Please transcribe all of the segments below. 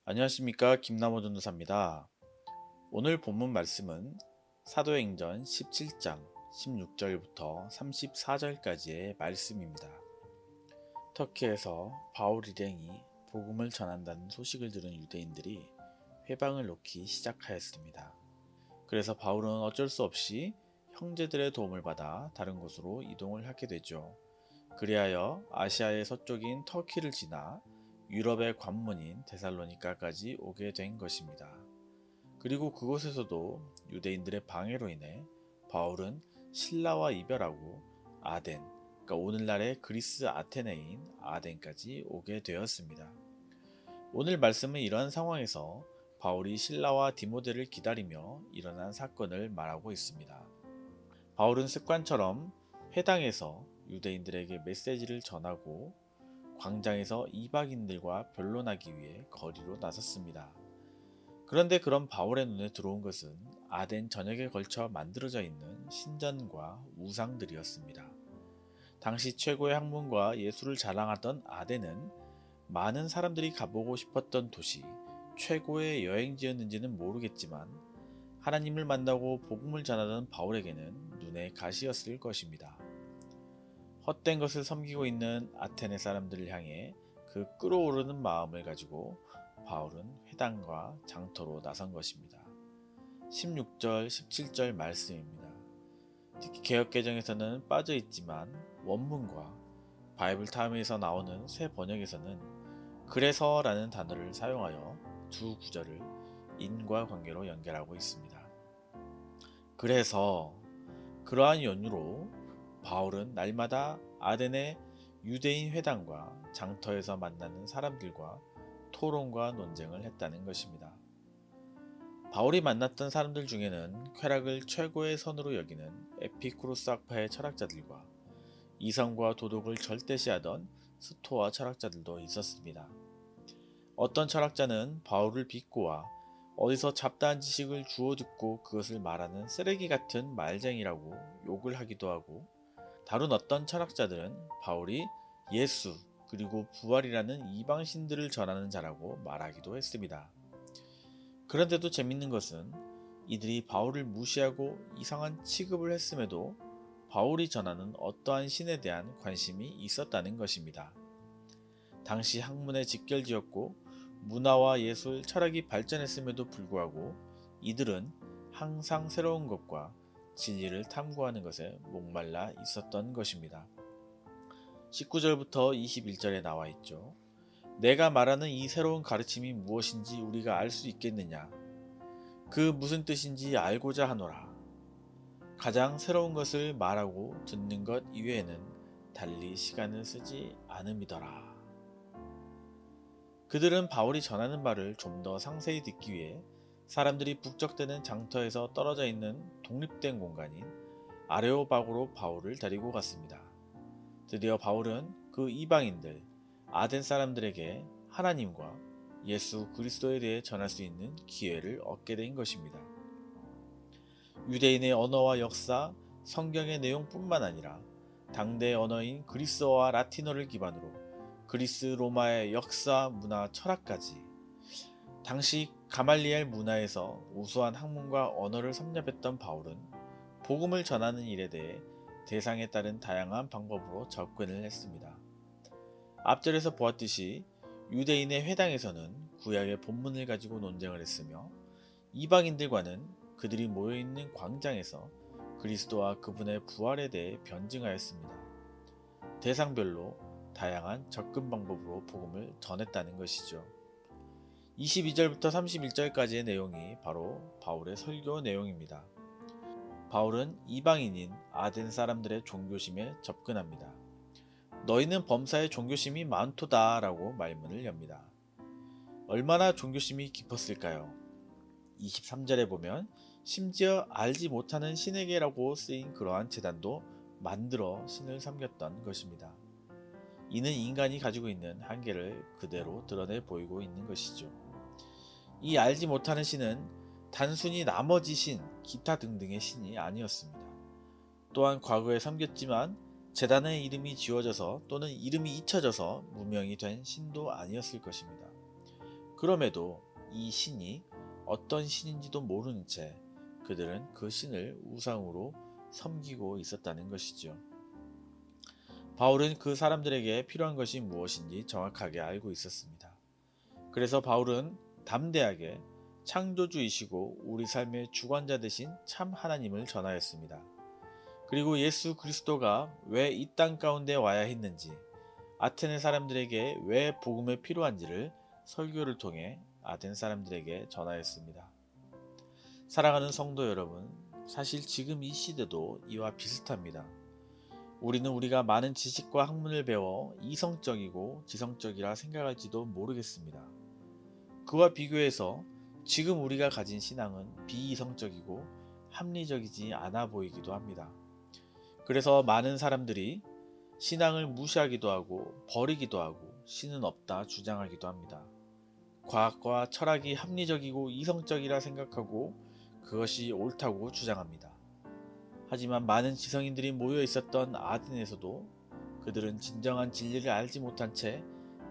안녕하십니까, 김남호 전도사입니다. 오늘 본문 말씀은 사도행전 17장 16절부터 34절까지의 말씀입니다. 터키에서 바울 일행이 복음을 전한다는 소식을 들은 유대인들이 회방을 놓기 시작하였습니다. 그래서 바울은 어쩔 수 없이 형제들의 도움을 받아 다른 곳으로 이동을 하게 되죠. 그리하여 아시아의 서쪽인 터키를 지나 유럽의 관문인 데살로니가까지 오게 된 것입니다. 그리고 그곳에서도 유대인들의 방해로 인해 바울은 신라와 이별하고 아덴, 그러니까 오늘날의 그리스 아테네인 아덴까지 오게 되었습니다. 오늘 말씀은 이러한 상황에서 바울이 신라와 디모데를 기다리며 일어난 사건을 말하고 있습니다. 바울은 습관처럼 회당에서 유대인들에게 메시지를 전하고 광장에서 이방인들과 변론하기 위해 거리로 나섰습니다. 그런데 그런 바울의 눈에 들어온 것은 아덴 전역에 걸쳐 만들어져 있는 신전과 우상들이었습니다. 당시 최고의 학문과 예술을 자랑하던 아덴은 많은 사람들이 가보고 싶었던 도시, 최고의 여행지였는지는 모르겠지만 하나님을 만나고 복음을 전하던 바울에게는 눈의 가시였을 것입니다. 헛된 것을 섬기고 있는 아테네 사람들을 향해 그 끓어오르는 마음을 가지고 바울은 회당과 장터로 나선 것입니다. 16절, 17절 말씀입니다. 특히 개역개정에서는 빠져 있지만 원문과 바이블 타임에서 나오는 새 번역에서는 그래서라는 단어를 사용하여 두 구절을 인과관계로 연결하고 있습니다. 그래서 그러한 연유로 바울은 날마다 아덴의 유대인 회당과 장터에서 만나는 사람들과 토론과 논쟁을 했다는 것입니다. 바울이 만났던 사람들 중에는 쾌락을 최고의 선으로 여기는 에피쿠로스 학파의 철학자들과 이성과 도덕을 절대시하던 스토아 철학자들도 있었습니다. 어떤 철학자는 바울을 비꼬아 어디서 잡다한 지식을 주워 듣고 그것을 말하는 쓰레기 같은 말쟁이라고 욕을 하기도 하고, 다른 어떤 철학자들은 바울이 예수 그리고 부활이라는 이방신들을 전하는 자라고 말하기도 했습니다. 그런데도 재밌는 것은 이들이 바울을 무시하고 이상한 취급을 했음에도 바울이 전하는 어떠한 신에 대한 관심이 있었다는 것입니다. 당시 학문에 직결지었고 문화와 예술, 철학이 발전했음에도 불구하고 이들은 항상 새로운 것과 진리를 탐구하는 것에 목말라 있었던 것입니다. 19절부터 21절에 나와 있죠. 내가 말하는 이 새로운 가르침이 무엇인지 우리가 알 수 있겠느냐? 그 무슨 뜻인지 알고자 하노라. 가장 새로운 것을 말하고 듣는 것 이외에는 달리 시간을 쓰지 않음이더라. 그들은 바울이 전하는 말을 좀 더 상세히 듣기 위해 사람들이 북적대는 장터에서 떨어져 있는 독립된 공간인 아레오바고로 바울을 데리고 갔습니다. 드디어 바울은 그 이방인들, 아덴 사람들에게 하나님과 예수 그리스도에 대해 전할 수 있는 기회를 얻게 된 것입니다. 유대인의 언어와 역사, 성경의 내용뿐만 아니라 당대 언어인 그리스어와 라틴어를 기반으로 그리스 로마의 역사, 문화, 철학까지 당시 가말리엘 문화에서 우수한 학문과 언어를 섭렵했던 바울은 복음을 전하는 일에 대해 대상에 따른 다양한 방법으로 접근을 했습니다. 앞절에서 보았듯이 유대인의 회당에서는 구약의 본문을 가지고 논쟁을 했으며 이방인들과는 그들이 모여있는 광장에서 그리스도와 그분의 부활에 대해 변증하였습니다. 대상별로 다양한 접근 방법으로 복음을 전했다는 것이죠. 22절부터 31절까지의 내용이 바로 바울의 설교 내용입니다. 바울은 이방인인 아덴 사람들의 종교심에 접근합니다. 너희는 범사에 종교심이 많도다 라고 말문을 엽니다. 얼마나 종교심이 깊었을까요? 23절에 보면 심지어 알지 못하는 신에게라고 쓰인 그러한 제단도 만들어 신을 섬겼던 것입니다. 이는 인간이 가지고 있는 한계를 그대로 드러내 보이고 있는 것이죠. 이 알지 못하는 신은 단순히 나머지 신, 기타 등등의 신이 아니었습니다. 또한 과거에 섬겼지만 제단의 이름이 지워져서 또는 이름이 잊혀져서 무명이 된 신도 아니었을 것입니다. 그럼에도 이 신이 어떤 신인지도 모르는 채 그들은 그 신을 우상으로 섬기고 있었다는 것이죠. 바울은 그 사람들에게 필요한 것이 무엇인지 정확하게 알고 있었습니다. 그래서 바울은 담대하게 창조주이시고 우리 삶의 주관자 되신 참 하나님을 전하였습니다. 그리고 예수 그리스도가 왜 이 땅 가운데 와야 했는지, 아테네 사람들에게 왜 복음이 필요한지를 설교를 통해 아덴 사람들에게 전하였습니다. 사랑하는 성도 여러분, 사실 지금 이 시대도 이와 비슷합니다. 우리는 우리가 많은 지식과 학문을 배워 이성적이고 지성적이라 생각할지도 모르겠습니다. 그와 비교해서 지금 우리가 가진 신앙은 비이성적이고 합리적이지 않아 보이기도 합니다. 그래서 많은 사람들이 신앙을 무시하기도 하고 버리기도 하고 신은 없다 주장하기도 합니다. 과학과 철학이 합리적이고 이성적이라 생각하고 그것이 옳다고 주장합니다. 하지만 많은 지성인들이 모여 있었던 아덴에서도 그들은 진정한 진리를 알지 못한 채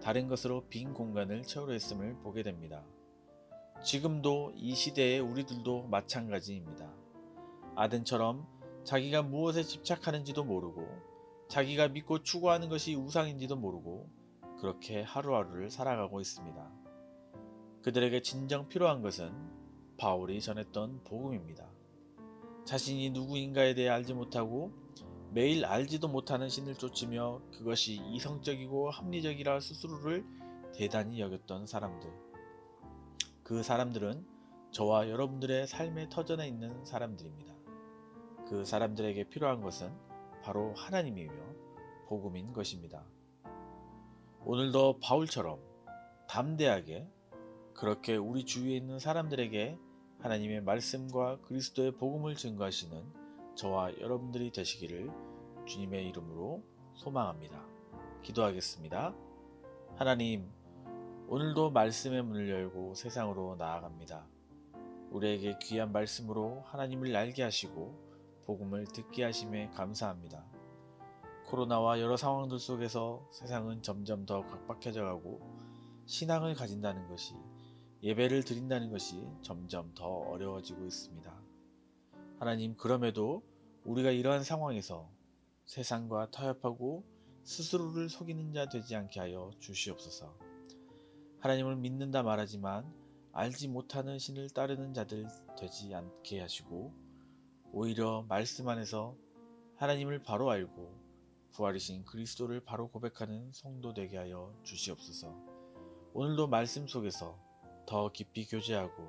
다른 것으로 빈 공간을 채우려 했음을 보게 됩니다. 지금도 이 시대의 우리들도 마찬가지입니다. 아덴처럼 자기가 무엇에 집착하는지도 모르고 자기가 믿고 추구하는 것이 우상인지도 모르고 그렇게 하루하루를 살아가고 있습니다. 그들에게 진정 필요한 것은 바울이 전했던 복음입니다. 자신이 누구인가에 대해 알지 못하고 매일 알지도 못하는 신을 쫓으며 그것이 이성적이고 합리적이라 스스로를 대단히 여겼던 사람들. 그 사람들은 저와 여러분들의 삶의 터전에 있는 사람들입니다. 그 사람들에게 필요한 것은 바로 하나님이며 복음인 것입니다. 오늘도 바울처럼 담대하게 그렇게 우리 주위에 있는 사람들에게 하나님의 말씀과 그리스도의 복음을 증거하시는 저와 여러분들이 되시기를 주님의 이름으로 소망합니다. 기도하겠습니다. 하나님, 오늘도 말씀의 문을 열고 세상으로 나아갑니다. 우리에게 귀한 말씀으로 하나님을 알게 하시고 복음을 듣게 하심에 감사합니다. 코로나와 여러 상황들 속에서 세상은 점점 더 각박해져 가고 신앙을 가진다는 것이, 예배를 드린다는 것이 점점 더 어려워지고 있습니다. 하나님, 그럼에도 우리가 이러한 상황에서 세상과 타협하고 스스로를 속이는 자 되지 않게 하여 주시옵소서. 하나님을 믿는다 말하지만 알지 못하는 신을 따르는 자들 되지 않게 하시고 오히려 말씀 안에서 하나님을 바로 알고 부활이신 그리스도를 바로 고백하는 성도 되게 하여 주시옵소서. 오늘도 말씀 속에서 더 깊이 교제하고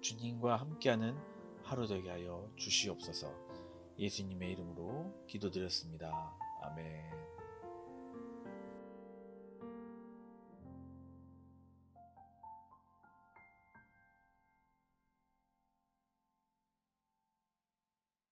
주님과 함께하는 하루 되게 하여 주시옵소서. 예수님의 이름으로 기도드렸습니다. 아멘.